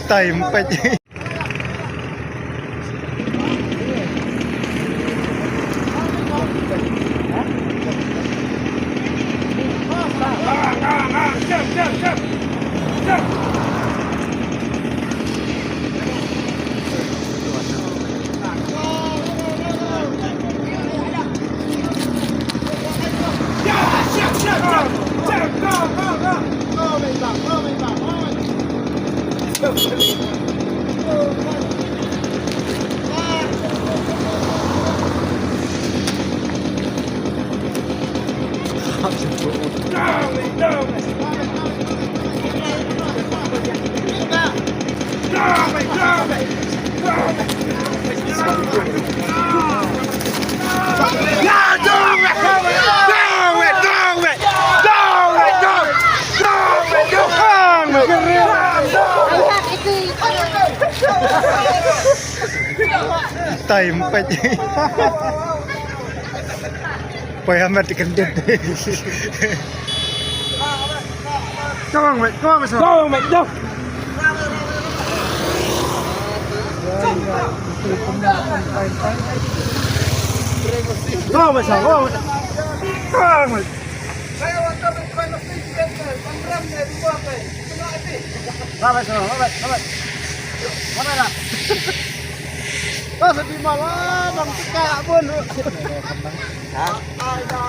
Time pa. Time pa. Paya amat dikendit. Come on, mate. Go, mate. Go. Go, mate. Go, mate. Mana nak? Pas di malam bang kayak pun. Hah? Ada.